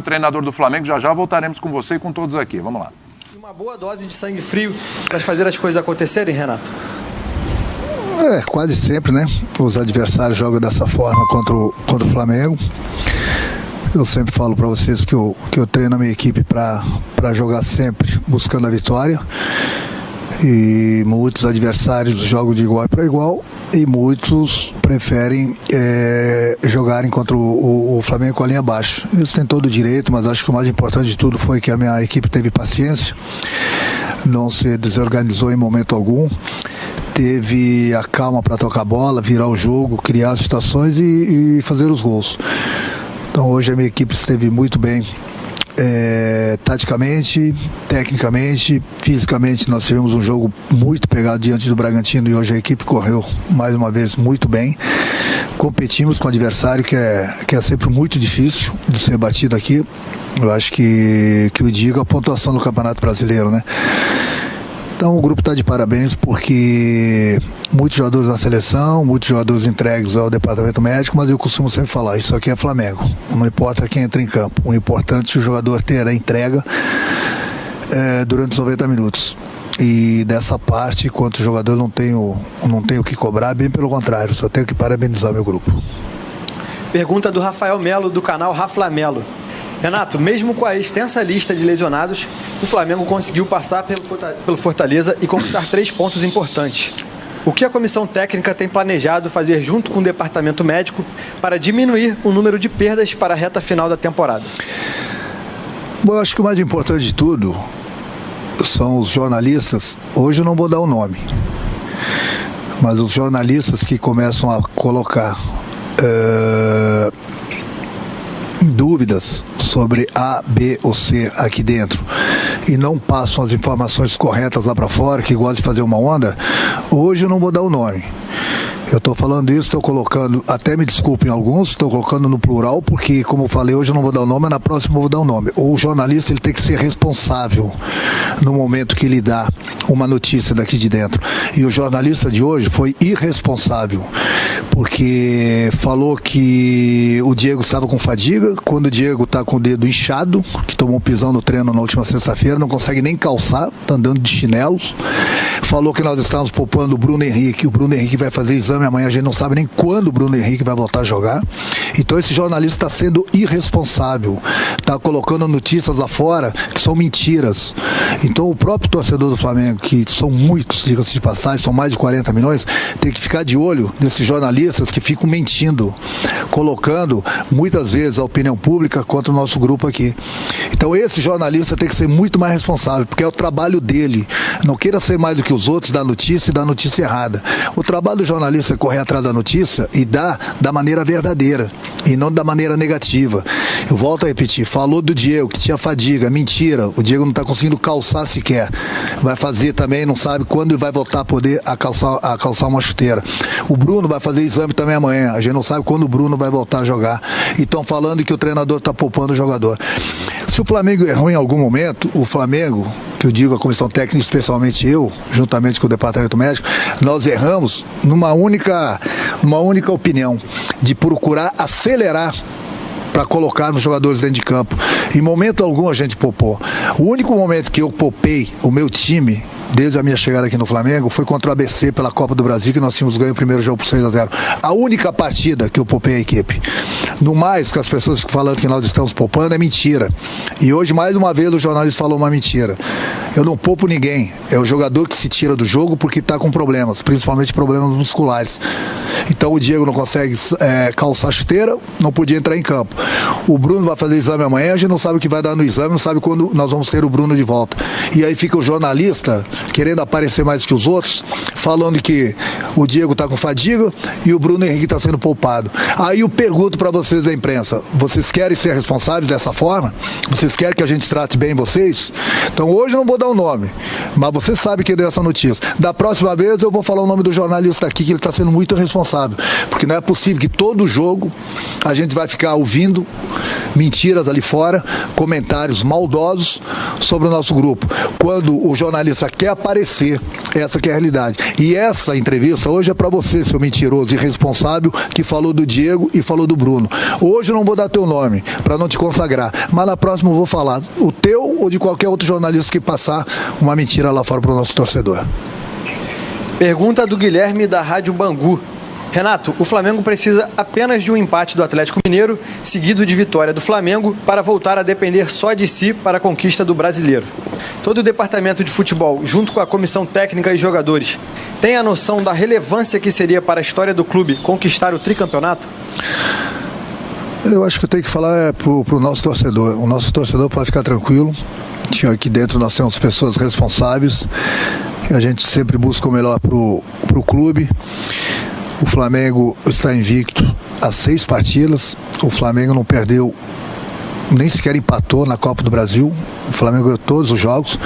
treinador do Flamengo. Já já voltaremos com você e com todos aqui. Vamos lá. Uma boa dose de sangue frio para fazer as coisas acontecerem, Renato? Quase sempre, né? Os adversários jogam dessa forma contra o Flamengo. Eu sempre falo para vocês que eu treino a minha equipe para jogar sempre buscando a vitória. E muitos adversários jogam de igual para igual e muitos preferem jogarem contra o Flamengo com a linha baixa. Eles têm todo o direito, mas acho que o mais importante de tudo foi que a minha equipe teve paciência, não se desorganizou em momento algum, teve a calma para tocar a bola, virar o jogo, criar as situações e fazer os gols. Então hoje a minha equipe esteve muito bem. Taticamente, tecnicamente, fisicamente, nós tivemos um jogo muito pegado diante do Bragantino e hoje a equipe correu mais uma vez muito bem. Competimos com um adversário que é sempre muito difícil de ser batido aqui. Eu acho que o digo a pontuação do Campeonato Brasileiro, né? Então o grupo está de parabéns porque muitos jogadores na seleção, muitos jogadores entregues ao departamento médico, mas eu costumo sempre falar, isso aqui é Flamengo. Não importa quem entra em campo, o importante é o jogador ter a entrega durante os 90 minutos. E dessa parte, enquanto jogador, não tenho o que cobrar, bem pelo contrário, só tenho que parabenizar meu grupo. Pergunta do Rafael Melo, do canal Raflamelo. Renato, mesmo com a extensa lista de lesionados, o Flamengo conseguiu passar pelo Fortaleza e conquistar 3 pontos importantes. O que a comissão técnica tem planejado fazer junto com o departamento médico para diminuir o número de perdas para a reta final da temporada? Bom, eu acho que o mais importante de tudo são os jornalistas. Hoje eu não vou dar o nome, mas os jornalistas que começam a colocar dúvidas sobre A, B ou C aqui dentro e não passam as informações corretas lá para fora, que gostam de fazer uma onda, hoje eu não vou dar o nome. Eu estou falando isso, estou colocando, até me desculpem alguns, estou colocando no plural, porque, como eu falei, hoje eu não vou dar o nome, mas na próxima eu vou dar o nome. O jornalista ele tem que ser responsável no momento que ele dá uma notícia daqui de dentro. E o jornalista de hoje foi irresponsável, porque falou que o Diego estava com fadiga, quando o Diego está com o dedo inchado, que tomou um pisão no treino na última sexta-feira, não consegue nem calçar, está andando de chinelos. Falou que nós estávamos poupando o Bruno Henrique vai fazer exame amanhã, a gente não sabe nem quando o Bruno Henrique vai voltar a jogar. Então esse jornalista está sendo irresponsável, está colocando notícias lá fora que são mentiras. Então o próprio torcedor do Flamengo, que são muitos, diga-se de passagem, são mais de 40 milhões, tem que ficar de olho nesses jornalistas que ficam mentindo, colocando muitas vezes a opinião pública contra o nosso grupo aqui. Então esse jornalista tem que ser muito mais responsável, porque é o trabalho dele. Não queira ser mais do que os outros, dar notícia e dar notícia errada. O trabalho do jornalista é correr atrás da notícia e dar da maneira verdadeira e não da maneira negativa. Eu volto a repetir, falou do Diego que tinha fadiga, mentira, o Diego não está conseguindo calçar sequer. Vai fazer também, não sabe quando ele vai voltar a poder a calçar uma chuteira. O Bruno vai fazer exame também amanhã, a gente não sabe quando o Bruno vai voltar a jogar. E estão falando que o treinador está poupando o jogador. Se o Flamengo errou em algum momento, o Flamengo, que eu digo a comissão técnica, especialmente eu, juntamente com o departamento médico, nós erramos numa única opinião, de procurar acelerar para colocar nos jogadores dentro de campo. Em momento algum a gente poupou. O único momento que eu poupei o meu time, desde a minha chegada aqui no Flamengo, foi contra o ABC pela Copa do Brasil, que nós tínhamos ganho o primeiro jogo por 6-0. A única partida que eu poupei a equipe. No mais, que as pessoas ficam falando que nós estamos poupando, é mentira. E hoje, mais uma vez, o jornalista falou uma mentira. Eu não poupo ninguém. É o jogador que se tira do jogo porque está com problemas, principalmente problemas musculares. Então o Diego não consegue calçar a chuteira, não podia entrar em campo. O Bruno vai fazer exame amanhã, a gente não sabe o que vai dar no exame, não sabe quando nós vamos ter o Bruno de volta. E aí fica o jornalista querendo aparecer mais que os outros, falando que o Diego está com fadiga e o Bruno Henrique está sendo poupado. Aí eu pergunto para vocês da imprensa, vocês querem ser responsáveis dessa forma? Vocês querem que a gente trate bem vocês? Então hoje eu não vou dar dar o nome, mas você sabe quem deu essa notícia. Da próxima vez eu vou falar o nome do jornalista aqui, que ele está sendo muito responsável, porque não é possível que todo jogo a gente vai ficar ouvindo mentiras ali fora, comentários maldosos sobre o nosso grupo. Quando o jornalista quer aparecer, essa que é a realidade. E essa entrevista hoje é para você, seu mentiroso e irresponsável, que falou do Diego e falou do Bruno. Hoje eu não vou dar teu nome, para não te consagrar, mas na próxima eu vou falar o teu ou de qualquer outro jornalista que passar uma mentira lá fora para o nosso torcedor. Pergunta do Guilherme da Rádio Bangu. Renato, o Flamengo precisa apenas de um empate do Atlético Mineiro, seguido de vitória do Flamengo, para voltar a depender só de si para a conquista do Brasileiro. Todo o departamento de futebol, junto com a comissão técnica e jogadores, tem a noção da relevância que seria para a história do clube conquistar o tricampeonato? Eu acho que eu tenho que falar pro nosso torcedor. O nosso torcedor pode ficar tranquilo. Aqui dentro nós temos pessoas responsáveis. A gente sempre busca o melhor pro clube. O Flamengo está invicto há 6 partidas. O Flamengo não perdeu, nem sequer empatou na Copa do Brasil. O Flamengo ganhou todos os jogos.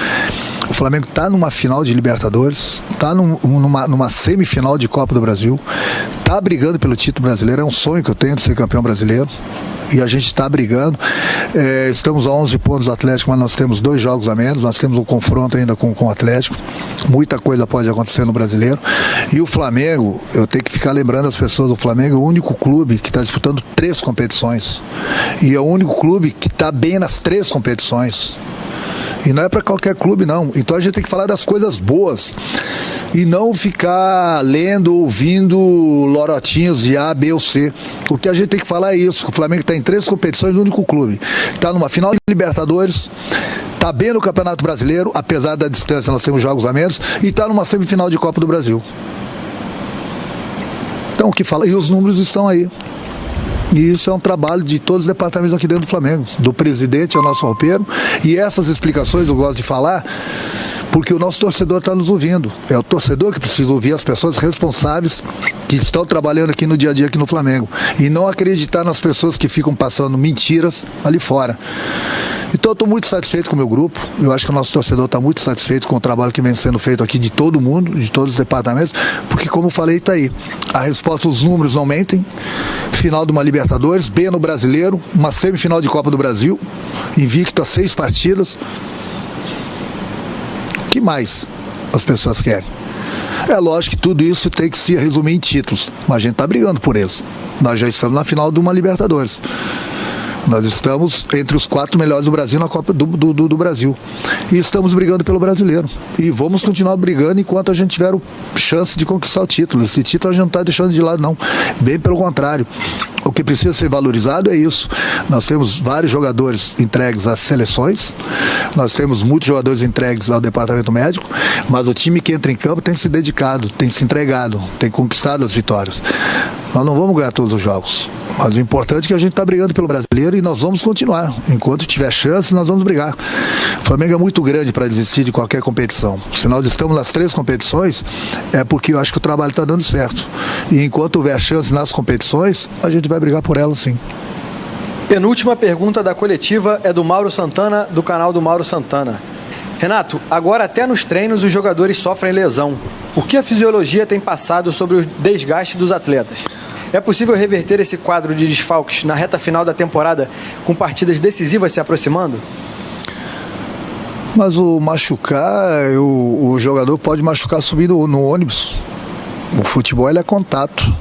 O Flamengo está numa final de Libertadores, está numa semifinal de Copa do Brasil, está brigando pelo título brasileiro. É um sonho que eu tenho de ser campeão brasileiro. E a gente está brigando. Estamos a 11 pontos do Atlético, mas nós temos 2 jogos a menos. Nós temos um confronto ainda com o Atlético. Muita coisa pode acontecer no Brasileiro. E o Flamengo, eu tenho que ficar lembrando as pessoas, o Flamengo é o único clube que está disputando 3 competições. E é o único clube que está bem nas 3 competições. E não é para qualquer clube, não. Então a gente tem que falar das coisas boas. E não ficar lendo, ouvindo lorotinhos de A, B ou C. O que a gente tem que falar é isso, que o Flamengo está em 3 competições, no único clube. Está numa final de Libertadores, está bem no Campeonato Brasileiro, apesar da distância, nós temos jogos a menos, e está numa semifinal de Copa do Brasil. Então o que fala? E os números estão aí. E isso é um trabalho de todos os departamentos aqui dentro do Flamengo, do presidente ao nosso roupeiro. E essas explicações eu gosto de falar, porque o nosso torcedor está nos ouvindo. É o torcedor que precisa ouvir as pessoas responsáveis que estão trabalhando aqui no dia a dia aqui no Flamengo. E não acreditar nas pessoas que ficam passando mentiras ali fora. Então eu estou muito satisfeito com o meu grupo. Eu acho que o nosso torcedor está muito satisfeito com o trabalho que vem sendo feito aqui de todo mundo, de todos os departamentos, porque como eu falei, está aí. A resposta, os números não mentem. Final de uma Libertadores, B no Brasileiro, uma semifinal de Copa do Brasil, invicto a 6 partidas. O que mais as pessoas querem? É lógico que tudo isso tem que se resumir em títulos, mas a gente está brigando por eles. Nós já estamos na final de uma Libertadores. Nós estamos entre os 4 melhores do Brasil na Copa do Brasil. E estamos brigando pelo Brasileiro. E vamos continuar brigando enquanto a gente tiver chance de conquistar o título. Esse título a gente não está deixando de lado, não. Bem pelo contrário. O que precisa ser valorizado é isso. Nós temos vários jogadores entregues às seleções. Nós temos muitos jogadores entregues ao departamento médico. Mas o time que entra em campo tem se dedicado, tem se entregado, tem conquistado as vitórias. Nós não vamos ganhar todos os jogos. Mas o importante é que a gente está brigando pelo Brasileiro e nós vamos continuar. Enquanto tiver chance, nós vamos brigar. O Flamengo é muito grande para desistir de qualquer competição. Se nós estamos nas 3 competições, é porque eu acho que o trabalho está dando certo. E enquanto houver chance nas competições, a gente vai brigar por elas, sim. Penúltima pergunta da coletiva é do Mauro Santana, do canal do Mauro Santana. Renato, agora até nos treinos os jogadores sofrem lesão. O que a fisiologia tem passado sobre o desgaste dos atletas? É possível reverter esse quadro de desfalques na reta final da temporada com partidas decisivas se aproximando? Mas o machucar, o jogador pode machucar subindo no ônibus. O futebol ele é contato.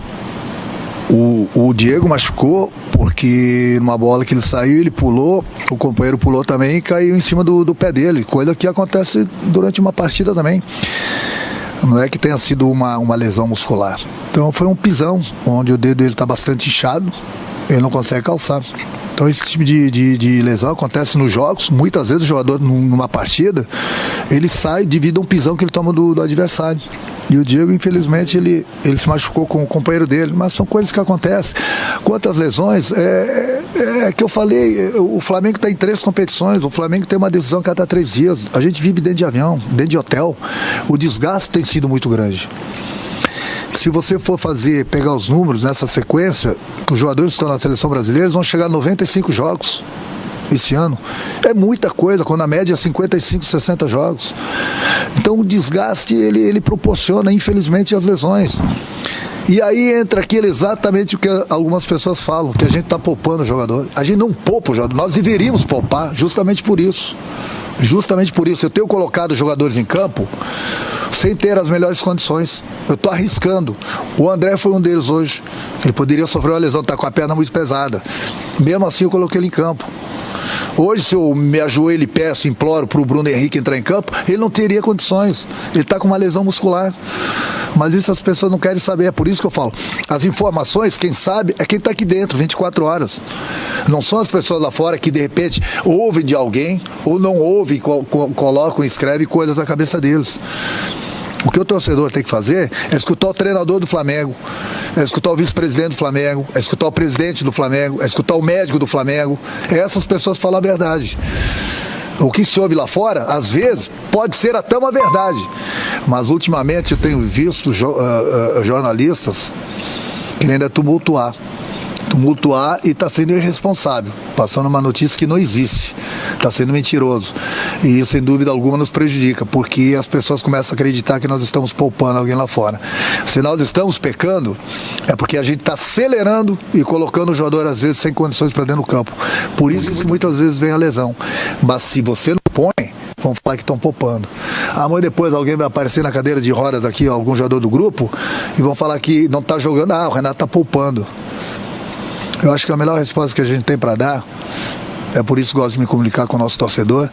O Diego machucou porque numa bola que ele saiu, ele pulou, o companheiro pulou também e caiu em cima do pé dele, coisa que acontece durante uma partida também. Não é que tenha sido uma lesão muscular. Então foi um pisão, onde o dedo dele está bastante inchado, ele não consegue calçar. Então esse tipo de lesão acontece nos jogos. Muitas vezes o jogador numa partida, ele sai devido a um pisão que ele toma do adversário. E o Diego, infelizmente, ele se machucou com o companheiro dele, mas são coisas que acontecem. Quanto às lesões, é que eu falei, o Flamengo está em 3 competições, o Flamengo tem uma decisão a cada 3 dias, a gente vive dentro de avião, dentro de hotel, o desgaste tem sido muito grande. Se você for pegar os números nessa sequência, os jogadores que estão na seleção brasileira vão chegar a 95 jogos esse ano. É muita coisa, quando a média é 55, 60 jogos. Então o desgaste, ele proporciona, infelizmente, as lesões. E aí entra aquilo exatamente o que algumas pessoas falam, que a gente está poupando o jogador. A gente não poupa o jogador, nós deveríamos poupar justamente por isso. Justamente por isso. Eu tenho colocado jogadores em campo sem ter as melhores condições. Eu estou arriscando. O André foi um deles hoje. Ele poderia sofrer uma lesão, está com a perna muito pesada. Mesmo assim eu coloquei ele em campo. Hoje, se eu me ajoelho e peço, imploro para o Bruno Henrique entrar em campo, ele não teria condições. Ele está com uma lesão muscular. Mas isso as pessoas não querem saber. É por isso que eu falo. As informações, quem sabe, é quem está aqui dentro, 24 horas. Não são as pessoas lá fora que, de repente, ouvem de alguém ou não ouvem, colocam e escrevem coisas na cabeça deles. O que o torcedor tem que fazer é escutar o treinador do Flamengo, é escutar o vice-presidente do Flamengo, é escutar o presidente do Flamengo, é escutar o médico do Flamengo. Essas pessoas falam a verdade. O que se ouve lá fora, às vezes, pode ser até uma verdade. Mas, ultimamente, eu tenho visto jornalistas querendo tumultuar e está sendo irresponsável, passando uma notícia que não existe, está sendo mentiroso, e isso sem dúvida alguma nos prejudica, porque as pessoas começam a acreditar que nós estamos poupando alguém lá fora. Se nós estamos pecando, é porque a gente está acelerando e colocando o jogador às vezes sem condições para dentro do campo, por isso que muitas vezes vem a lesão. Mas se você não põe, vão falar que estão poupando. Amanhã depois alguém vai aparecer na cadeira de rodas aqui, algum jogador do grupo, e vão falar que não está jogando, o Renato está poupando. Eu acho que a melhor resposta que a gente tem para dar, é por isso que gosto de me comunicar com o nosso torcedor,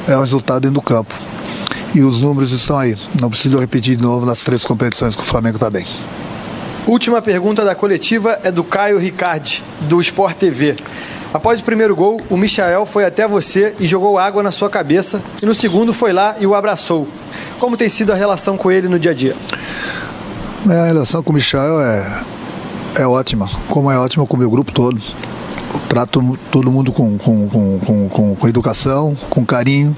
é o resultado dentro do campo. E os números estão aí. Não preciso repetir de novo nas 3 competições que o Flamengo está bem. Última pergunta da coletiva é do Caio Ricardi, do Sport TV. Após o primeiro gol, o Michael foi até você e jogou água na sua cabeça, e no segundo foi lá e o abraçou. Como tem sido a relação com ele no dia a dia? A relação com o Michael é ótima, como é ótima com o meu grupo todo. Eu trato todo mundo com educação, com carinho,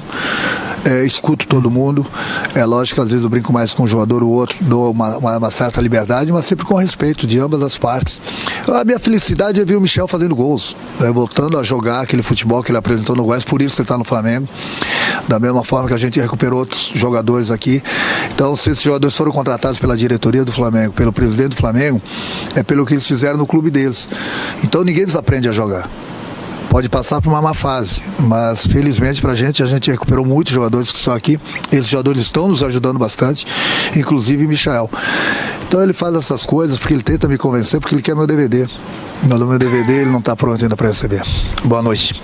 escuto todo mundo. É lógico que às vezes eu brinco mais com um jogador ou outro, dou uma certa liberdade, mas sempre com respeito de ambas as partes. A minha felicidade é ver o Michel fazendo gols, voltando a jogar aquele futebol que ele apresentou no Goiás, por isso que ele está no Flamengo. Da mesma forma que a gente recuperou outros jogadores aqui. Então, se esses jogadores foram contratados pela diretoria do Flamengo, pelo presidente do Flamengo, é pelo que eles fizeram no clube deles. Então, ninguém desaprende a jogar. Pode passar por uma má fase, mas felizmente pra gente, a gente recuperou muitos jogadores que estão aqui. Esses jogadores estão nos ajudando bastante, inclusive o Michael. Então ele faz essas coisas porque ele tenta me convencer, porque ele quer meu DVD. Mas o meu DVD ele não está pronto ainda para receber. Boa noite.